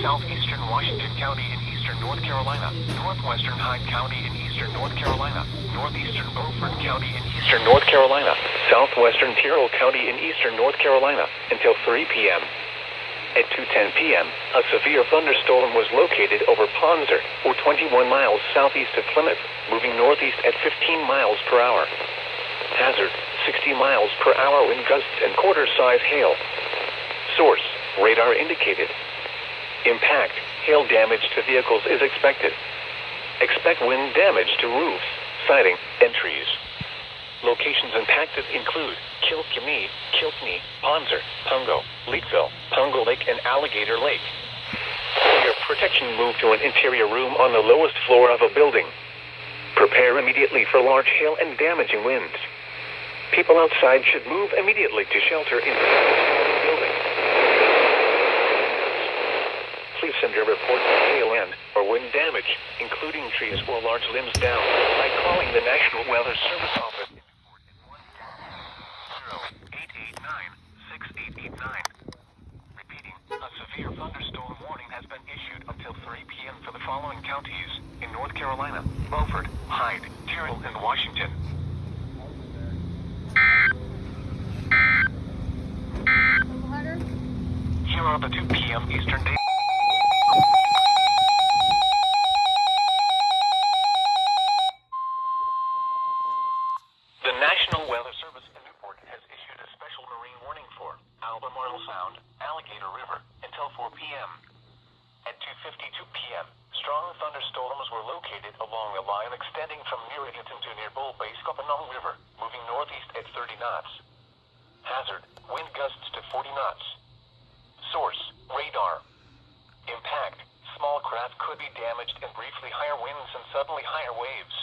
southeastern Washington County in eastern North Carolina, northwestern Hyde County in eastern North Carolina, northeastern Beaufort County in eastern North Carolina, southwestern Tyrrell County in eastern North Carolina until 3 p.m. At 2:10 p.m., a severe thunderstorm was located over Ponzer, or 21 miles southeast of Plymouth, moving northeast at 15 miles per hour. Hazard, 60 miles per hour wind gusts and quarter-size hail. Source, radar indicated. Impact, hail damage to vehicles is expected. Expect wind damage to roofs, siding, and trees. Locations impacted include Kilkenny, Kilkenny, Ponzer, Pungo, Leakville, Pungo Lake, and Alligator Lake. Your protection move to an interior room on the lowest floor of a building. Prepare immediately for large hail and damaging winds. People outside should move immediately to shelter in the building. Please send your reports of hail and or wind damage, including trees or large limbs down, by calling the National Weather Service office. 889-6889. Repeating, a severe thunderstorm warning has been issued until 3 p.m. for the following counties in North Carolina: Beaufort, Hyde, Tyrrell, and Washington. Here are the 2 p.m. Eastern Day. The National Weather Service in Newport has issued a special marine warning for Albemarle Sound, Alligator River, until 4 p.m. At 2:52 p.m., strong thunderstorms were located along a line extending from near Edenton to near Bull Bay Scuppernong River, moving northeast at 30 knots. Hazard, wind gusts to 40 knots. Source, radar. Impact, small craft could be damaged and briefly higher winds and suddenly higher waves.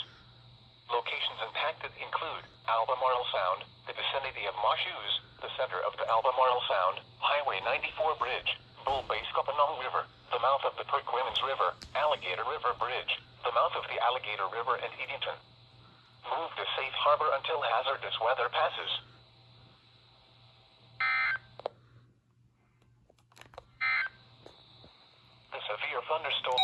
Locations impacted include Albemarle Sound, the vicinity of Moshus, the center of the Albemarle Sound, Highway 94 Bridge, Bull Bay Scuppernong River, the mouth of the Perquimans River, Alligator River Bridge, the mouth of the Alligator River, and Edenton. Move to safe harbor until hazardous weather passes. The severe thunderstorm.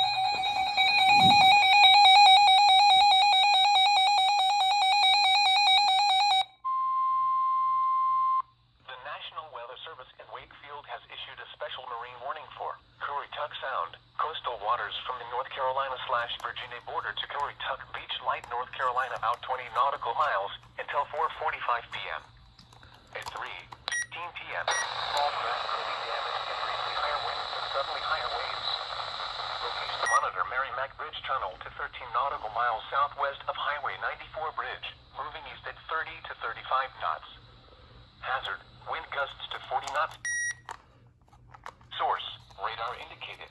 The National Weather Service in Wakefield has issued a special marine warning for Currituck Sound, coastal waters from the North Carolina/Virginia border to Currituck Beach, Light, North Carolina, out 20 nautical miles until 4:45 p.m. At 3:15 p.m., small craft could be damaged and briefly higher winds and suddenly higher waves. Location to monitor Merrimack Bridge Tunnel to 13 nautical miles southwest of Highway 94 Bridge, moving east at 30 to 35 knots. Hazard, wind gusts to 40 knots. Source, radar indicated.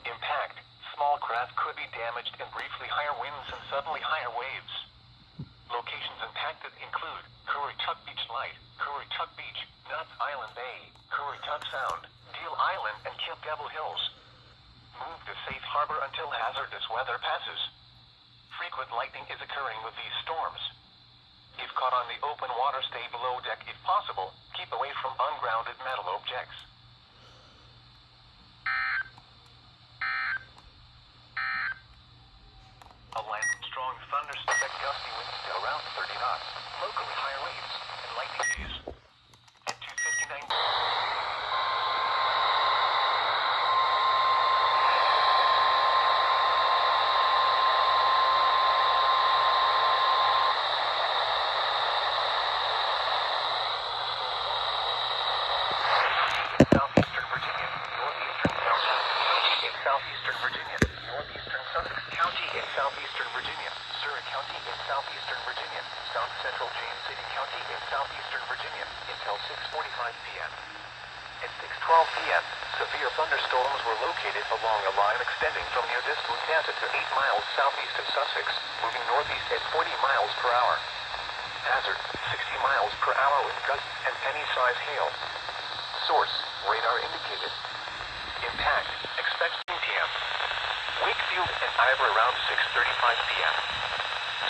Impact, small craft could be damaged and briefly higher winds and suddenly higher waves. Locations impacted include Currituck Beach Light, Currituck Beach, Nuts Island Bay, Currituck Sound, Deal Island, and Cape Devil Hills. Move to safe harbor until hazardous weather passes. Frequent lightning is occurring with these storms. If caught on the open water, stay below deck if possible. Keep away from ungrounded metal objects. A land from strong thunderstorms at gusty winds to around 30 knots, locally higher waves, and lightning days. At 2:59. Southeastern Virginia, northeastern Southeastern Virginia, northeastern Sussex County in southeastern Virginia, Surrey County in southeastern Virginia, South Central James City County in southeastern Virginia until 6:45 p.m. At 6:12 p.m., severe thunderstorms were located along a line extending from near this Wisconsin to 8 miles southeast of Sussex, moving northeast at 40 miles per hour. Hazard, 60 miles per hour with gusts and penny-size hail. Source, radar indicated. Impact, expect 2 p.m. Wakefield and Ivor around 6:35 p.m.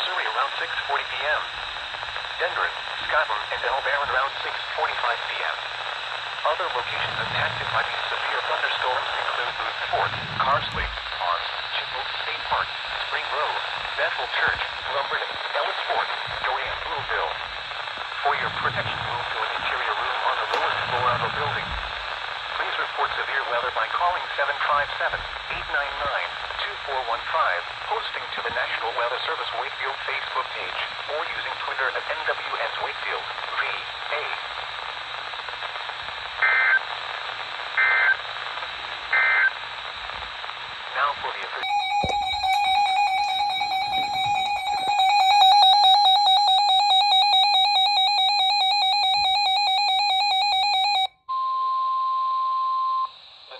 Surrey around 6:40 p.m. Denver, Scotland, and Elbaron around 6:45 p.m. Other locations impacted by these severe thunderstorms thunderstorms include Booth Fort, Carsley, Arms, Chipmunk State Park, Spring Grove, Bethel Church, Lumberton, Ellis Fort, Joanne, Louisville. For your protection, move to an interior room on the lowest floor of a building. Please report severe weather by calling 757-899-2415, posting to the National Weather Service Wakefield Facebook page, or using Twitter at NWS Wakefield, VA. Now for the official.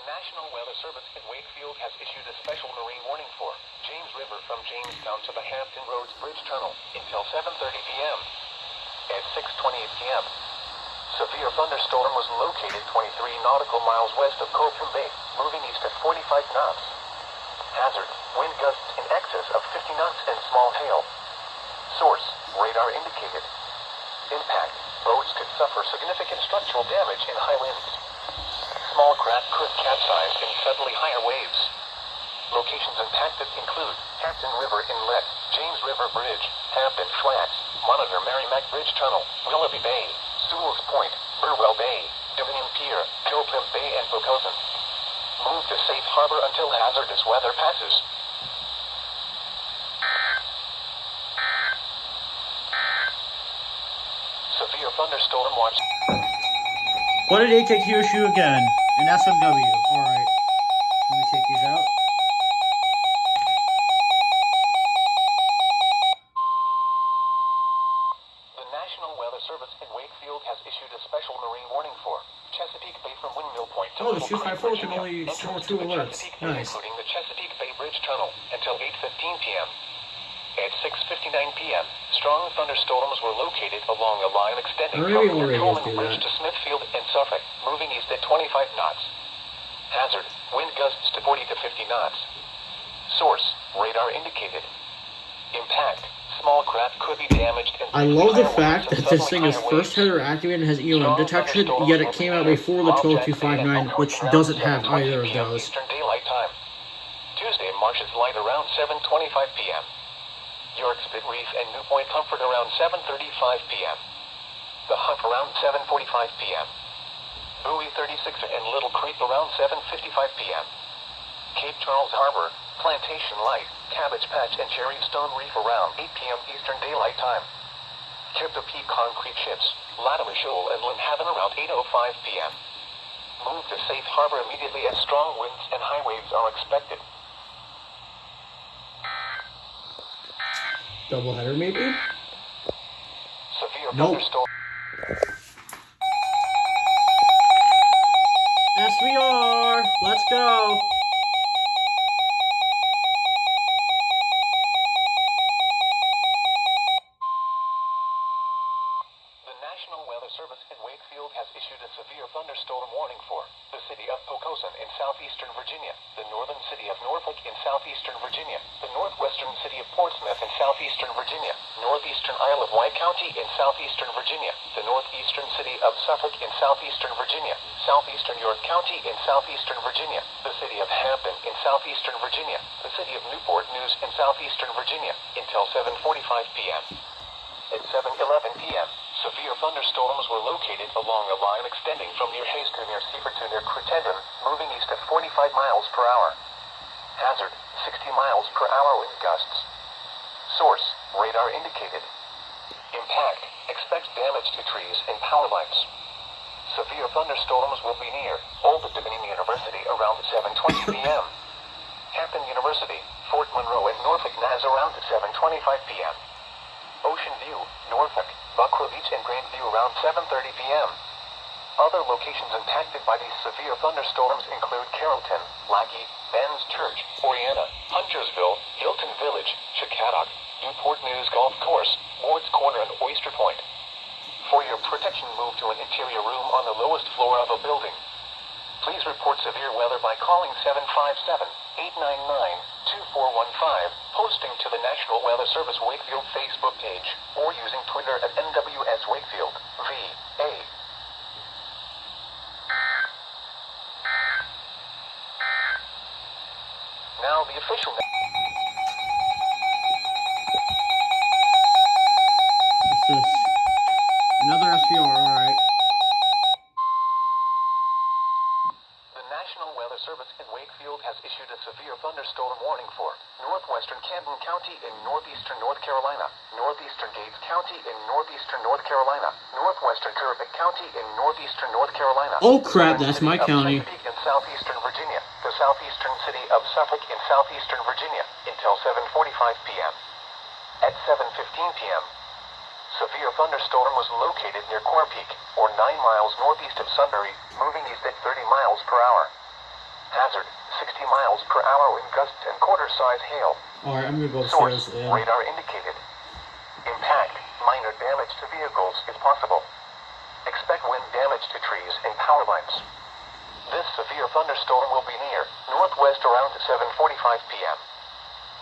National Weather Service in Wakefield has issued a special marine warning for James River from Jamestown to the Hampton Roads Bridge Tunnel until 7:30 p.m. At 6:28 p.m., severe thunderstorm was located 23 nautical miles west of Copeland Bay, moving east at 45 knots. Hazard, wind gusts in excess of 50 knots and small hail. Source, radar indicated. Impact, boats could suffer significant structural damage in high winds. Small craft could capsize in suddenly higher waves. Locations impacted include Hampton River Inlet, James River Bridge, Hampton Flats, Monitor Merrimack Bridge Tunnel, Willoughby Bay, Sewell's Point, Burwell Bay, Dominion Pier, Copeland Bay, and Pocosin. Move to safe harbor until hazardous weather passes. Severe thunderstorm watch. What did they take Kyushu again? An SMW. Alright. Let me take these out. The National Weather Service in Wakefield has issued a special marine warning for Chesapeake Bay from Windmill Point to Oh, the Little Creek, 254 can Virginia. only store Entrance 2 to the alerts. Chesapeake Bay, Nice. including the Chesapeake Bay Bridge Tunnel, until 8:15 p.m. At 6:59 p.m., strong thunderstorms were located along a line extending Or from maybe all the radios Coleman do Bridge that. to Smithfield and Suffolk, moving east at 25 knots. Hazard, wind gusts to 40 to 50 knots. Source, radar indicated. Impact, small craft could be damaged. And I love the higher fact winds and that this suddenly thing is higher first waves. header activated and has EOM detection, yet it came out before the 12259, which doesn't have either of those. Eastern Daylight Time. Tuesday marches light around 7:25 p.m. York Spit Reef and New Point Comfort around 7:35 p.m. The Hump around 7:45 p.m. Bowie 36 and Little Creek around 7:55 p.m. Cape Charles Harbor, Plantation Light, Cabbage Patch, and Cherrystone Reef around 8 p.m. Eastern Daylight Time. Kipto Peak Concrete Ships, Latimer Shoal, and Lynnhaven around 8:05 p.m. Move to safe harbor immediately as strong winds and high waves are expected. Doubleheader, maybe? Severe Nope. thunderstorm. SVR! Let's go! The National Weather Service in Wakefield has issued a severe thunderstorm warning for the city of Pocosin in southeastern Virginia, the northern city of Norfolk in southeastern Virginia, the northwestern city of Portsmouth in southeastern Virginia, northeastern Isle of Wight County in southeastern Virginia, the northeastern city of Suffolk in southeastern Virginia, southeastern York County in southeastern Virginia, the city of Hampton in southeastern Virginia, the city of Newport News in southeastern Virginia, until 7:45 p.m. At 7:11 p.m., severe thunderstorms were located along a line extending from near Hayes to near Seaford to near Crittenden, moving east at 45 miles per hour. Hazard, 60 miles per hour wind gusts. Source, radar indicated. Impact, expect damage to trees and power lines. Severe thunderstorms will be near Old Dominion University around 7:20 p.m. Hampton University, Fort Monroe, and Norfolk Naz around 7:25 p.m. Ocean View, Norfolk, Buckrow Beach, and Grandview around 7:30 p.m. Other locations impacted by these severe thunderstorms include Carrollton, Lackey, Ben's Church, Oriana, Huntersville, Hilton Village, Chickadock, Newport News Golf Course, Ward's Corner, and Oyster Point. For your protection, move to an interior room on the lowest floor of a building. Please report severe weather by calling 757-899-2415, posting to the National Weather Service Wakefield Facebook page, or using Twitter at NWS Wakefield, VA. the official. What's this? Another SVR, alright. The National Weather Service in Wakefield has issued a severe thunderstorm warning for northwestern Camden County in northeastern North Carolina, northeastern Gates County in northeastern North Carolina, northwestern Kerrville County in northeastern North Carolina. Oh crap, that's my county. Chesapeake in southeastern Virginia, the southeastern city of Suffolk in southeastern Virginia until 7:45 p.m. At 7:15 p.m., severe thunderstorm was located near Core Peak, or 9 miles northeast of Sunbury, moving east at 30 miles per hour. Hazard, 60 miles per hour wind gusts and quarter-size hail. Alright, I'm gonna go Source, upstairs. radar indicated. Impact, minor damage to vehicles is possible. Expect wind damage to trees and power lines. This severe thunderstorm will be near northwest around 7:45 p.m.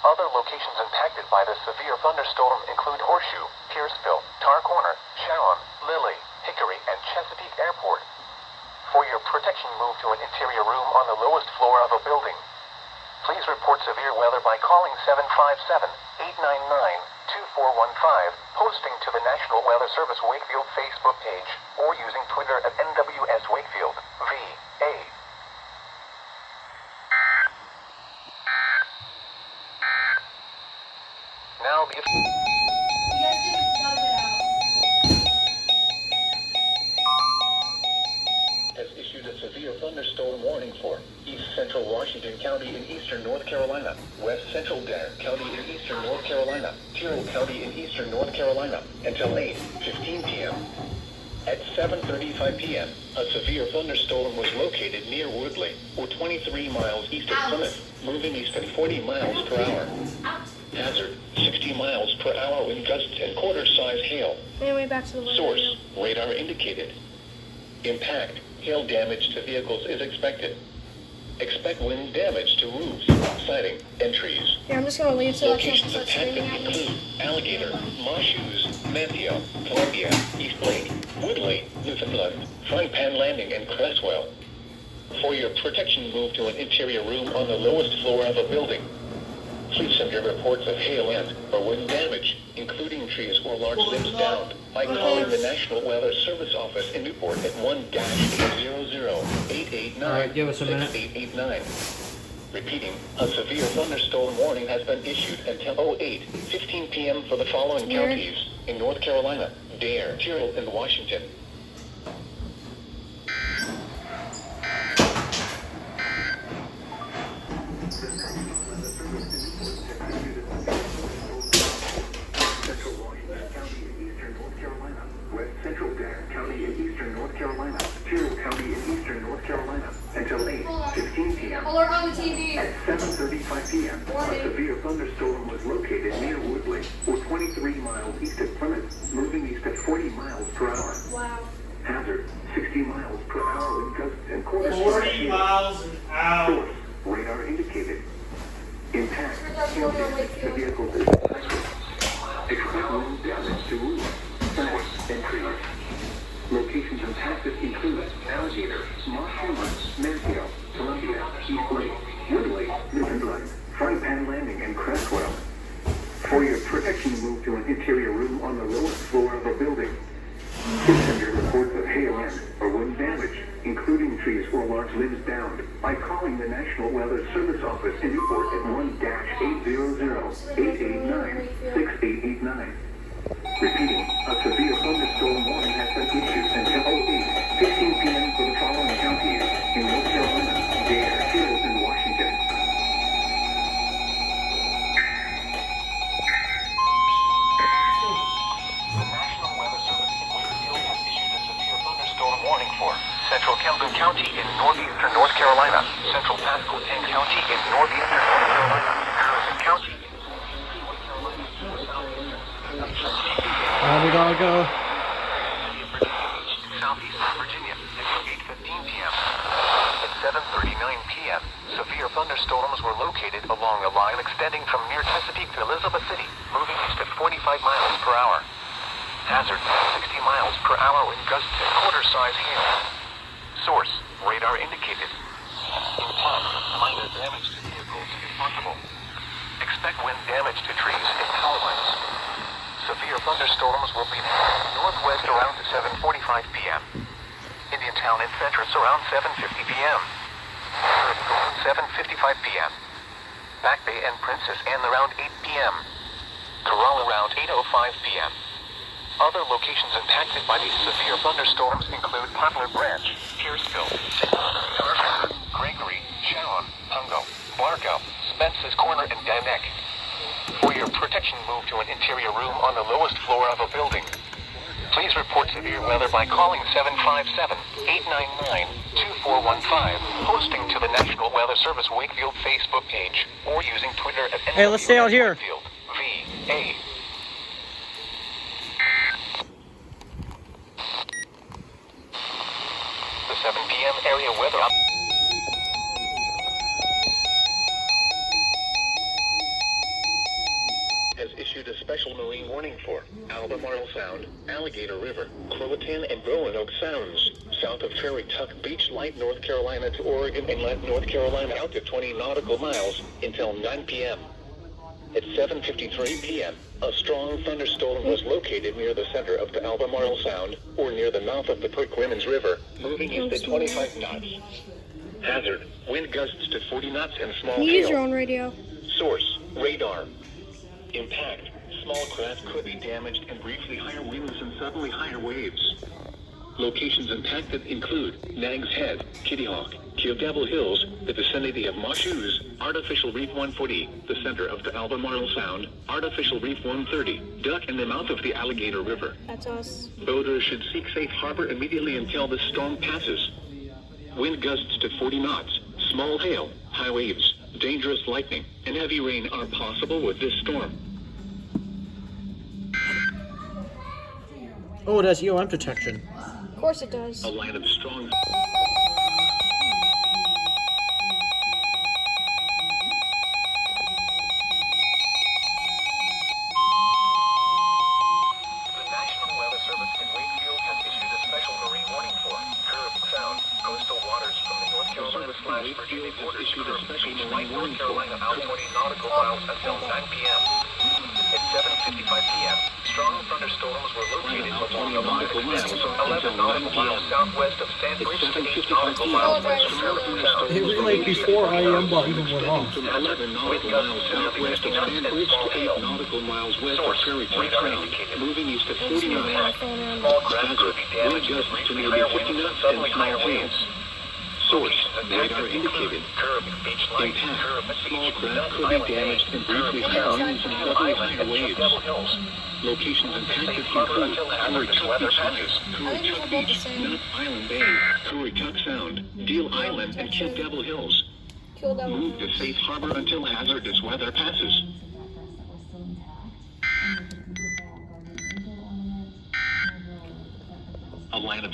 Other locations impacted by the severe thunderstorm include Horseshoe, Pierceville, Tar Corner, Sharon, Lilly, Hickory, and Chesapeake Airport. For your protection, move to an interior room on the lowest floor of a building. Please report severe weather by calling 757-899-2415, posting to the National Weather Service Wakefield Facebook page, or using Twitter at NWS Wakefield, VA. Now the... You guys just gotta get out. has issued a severe thunderstorm warning for East Central Washington County in eastern North Carolina, West Central Dare County in eastern North Carolina, Tyrrell County in eastern North Carolina, until 8:15 p.m. At 7:35 p.m., a severe thunderstorm was located near Woodley, or 23 miles east of Plymouth, moving east at 40 miles per hour. Hazard, 60 miles per hour wind gusts and quarter-size hail. Anyway, back to the weather. Source, radar indicated. Impact, hail damage to vehicles is expected. Expect wind damage to roofs, siding, and trees. Here, I'm just gonna leave so I can't Locations start impacted screaming at me. include Alligator, Moshus, Manteo, Columbia, East Lake, Woodley, Newfoundland, Frying Pan Landing, and Cresswell. For your protection, move to an interior room on the lowest floor of a building. Please send your reports of hail and or wind damage, including trees or large limbs downed, by calling the National Weather Service office in Newport at 1-800-889-6889. Alright, give us a minute. Repeating, a severe thunderstorm warning has been issued until 08:15 p.m. for the following Weird. counties in North Carolina: Dare, Tyrrell, and Washington. West Central Dare County in eastern North Carolina, Tyrrell County in eastern North Carolina, until 8:15 p.m. Alert on the TV. At 7:35 p.m., a severe thunderstorm was located near Woodley, or 23 miles east of Plymouth, moving east at 40 miles per hour. Wow. Hazard, 60 miles per hour wind gusts and quarter 40 miles an hour. Source, radar indicated. Impact, hail damage to vehicles is expect wind damage to roofs, siding, and trees. Locations impacted include Alligator, Moshus, Manteo, Columbia, East Lake, Woodley, Newfoundland, Frying Pan Landing, and Cresswell. For your protection, move to an interior room on the lowest floor of a building. Please send your reports of hail and or wind damage, including trees or large limbs downed, by calling the National Weather Service office in Newport at 1-800-889-6889. Repeating, a severe thunderstorm warning has been issued until 08:15 p.m. for the following counties in North Carolina, Dare, Tyrrell, and Washington. The National Weather Service in Wakefield has issued a severe thunderstorm warning for Central Camden County in northeastern North Carolina, Central Pasquotank County in northeastern North Carolina, Kerrville County. We gotta go. Southeastern Virginia until 8:15 p.m. At 7:39 p.m., severe thunderstorms were located along a line extending from near Chesapeake to Elizabeth City, moving east at 45 miles per hour. Hazard, 60 miles per hour wind gusts and quarter-size hail. Source, radar indicated. Impact, minor damage to vehicles is responsible. Expect wind damage to trees and power lines. Severe thunderstorms will be northwest around 7:45 p.m. Indiantown and Fentress around 7:50 p.m. 7:55 p.m. Back Bay and Princess Anne around 8 p.m. Corolla around 8:05 p.m. Other locations impacted by these severe thunderstorms include Poplar Branch, Pierceville, Gregory, Sharon, Pungo, Largo, Spence's Corner, and Van Neck. For your protection, move to an interior room on the lowest floor of a building. Please report severe weather by calling 757-899-2415, posting to the National Weather Service Wakefield Facebook page, or using Twitter at Hey, let's stay out here. Wakefield, VA. The 7 p.m. area weather has issued a special marine warning for Albemarle Sound, Alligator River, Croatan and Roanoke Sounds, south of Ferry Tuck Beach, Light, North Carolina to Oregon Inlet, North Carolina out to 20 nautical miles until 9 p.m. At 7:53 p.m., a strong thunderstorm was located near the center of the Albemarle Sound, or near the mouth of the Perquimans River, moving east at 25 knots. Hazard, wind gusts to 40 knots and small You use your hail. own radio. Source, radar. Impact, small craft could be damaged and briefly higher winds and suddenly higher waves. Locations impacted include Nags Head, Kitty Hawk, Kildabble Hills, the vicinity of Moshus, Artificial Reef 140, the center of the Albemarle Sound, Artificial Reef 130, Duck, and the mouth of the Alligator River. That's us. Boaters should seek safe harbor immediately until the storm passes. Wind gusts to 40 knots, small hail, high waves, dangerous lightning, and heavy rain are possible with this storm. Oh, it has EOM detection. Of course it does. A line of strong... The National Weather Service in Wakefield has issued a special marine warning for Curb Sound, coastal waters from the North Carolina/Virginia border to Curb Beach, Light, North Carolina, out 20 nautical miles until 9 p.m. At 7:55 p.m., strong thunderstorms were located along the line extends from 11 nautical miles southwest of Sandbridge to 8 nautical miles west of Curb Sound. It was like before IAM even went on. From 11 nautical miles southwest of Sandbridge to 8 nautical miles west of Prairie Creek Sound, moving east at 40 knots. Phone Craft could be damaged and briefly higher winds and suddenly higher waves. Source, radar indicated. Curb, Beach Light, Curb, Small craft could be damaged and briefly higher winds and suddenly higher waves. Hills. Locations impacted Safe harbor include until hazardous weather passes. I think they're both the same. Knot Island Bay, Currituck Sound, Deal Island, and Kildabble Hills. Kill them. Move to safe harbor until hazardous weather passes. A line of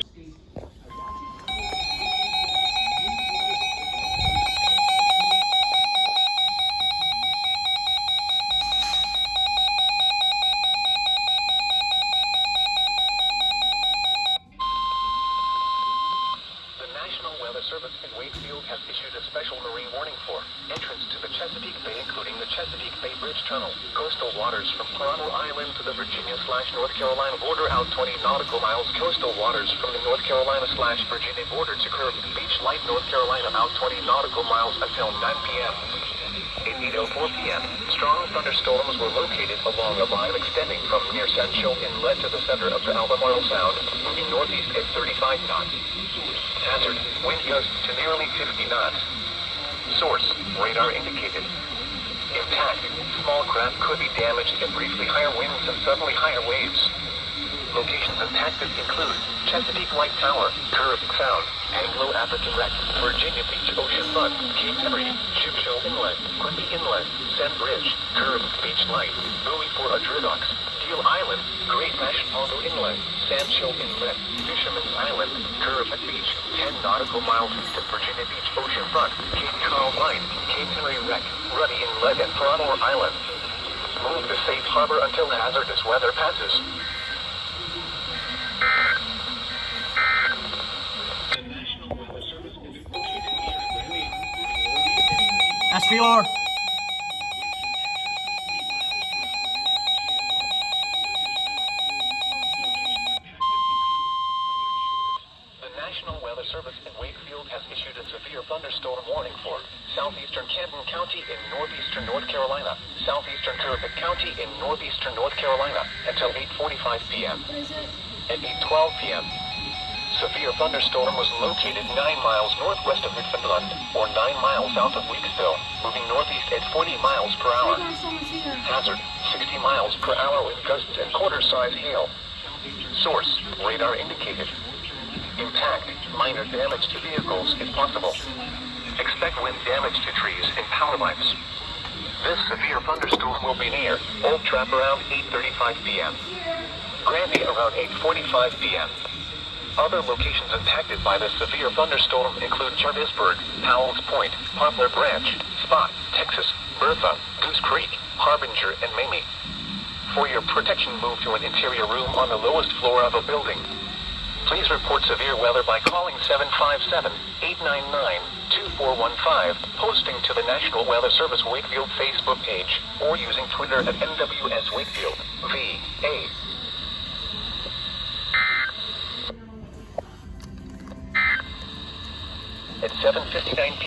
The National Weather Service in Wakefield has issued a special marine warning for entrance to the Chesapeake Bay, including the Chesapeake Bay Bridge Tunnel, coastal waters from Plano Island to the Virginia/North Carolina border out 20 nautical miles, coastal waters from the North Carolina/Virginia border to Curb Beach, Light, North Carolina out 20 nautical miles until 9 p.m. At 8:04 p.m., strong thunderstorms were located along a line extending from near Sancho Inlet to the center of the Albemarle Sound, moving northeast at 35 knots. Hazard, wind gusts to nearly 50 knots. Source, radar indicated. Impact, small craft could be damaged and briefly higher winds and suddenly higher waves. Locations impacted include Chesapeake Light Tower, Curb Sound, Anglo-African Wreck, Virginia Beach Oceanfront, Cape Henry, Shipshaw Inlet, Quincy Inlet, Sandbridge, Curb Beach Light, Buoy for Adridox, Deal Island, Great Mashpondo Inlet, Sancho Inlet, Fisherman's Island, Curb Beach, 10 nautical miles east of Virginia Beach Oceanfront, Cape Carl Light, Cape Henry Wreck, Ruddy Inlet, and Palomar Island. Move to safe harbor until hazardous weather passes. the National Weather Service is located near Grammy. SPR. National Weather Service in Wakefield has issued a severe thunderstorm warning for southeastern Camden County in northeastern North Carolina, southeastern Terrific County in northeastern North Carolina until 8:45 p.m. What is it? At 8:12 p.m. Severe thunderstorm was located 9 miles northwest of Newfoundland, or 9 miles south of Weeksville, moving northeast at 40 miles per hour. Someone's here. Hazard, 60 miles per hour with gusts and quarter-size hail. Source, radar indicated. Impact, minor damage to vehicles if possible. Expect wind damage to trees and power lines. This severe thunderstorm will be near Old Trap around 8:35 p.m. Granby around 8:45 p.m. Other locations impacted by this severe thunderstorm include Jarvisburg, Powell's Point, Poplar Branch, Spot, Texas, Bertha, Goose Creek, Harbinger, and Mamie. For your protection, move to an interior room on the lowest floor of a building. Please report severe weather by calling 757-899-2415, posting to the National Weather Service Wakefield Facebook page, or using Twitter at NWS Wakefield, VA. At 7:59 p.m.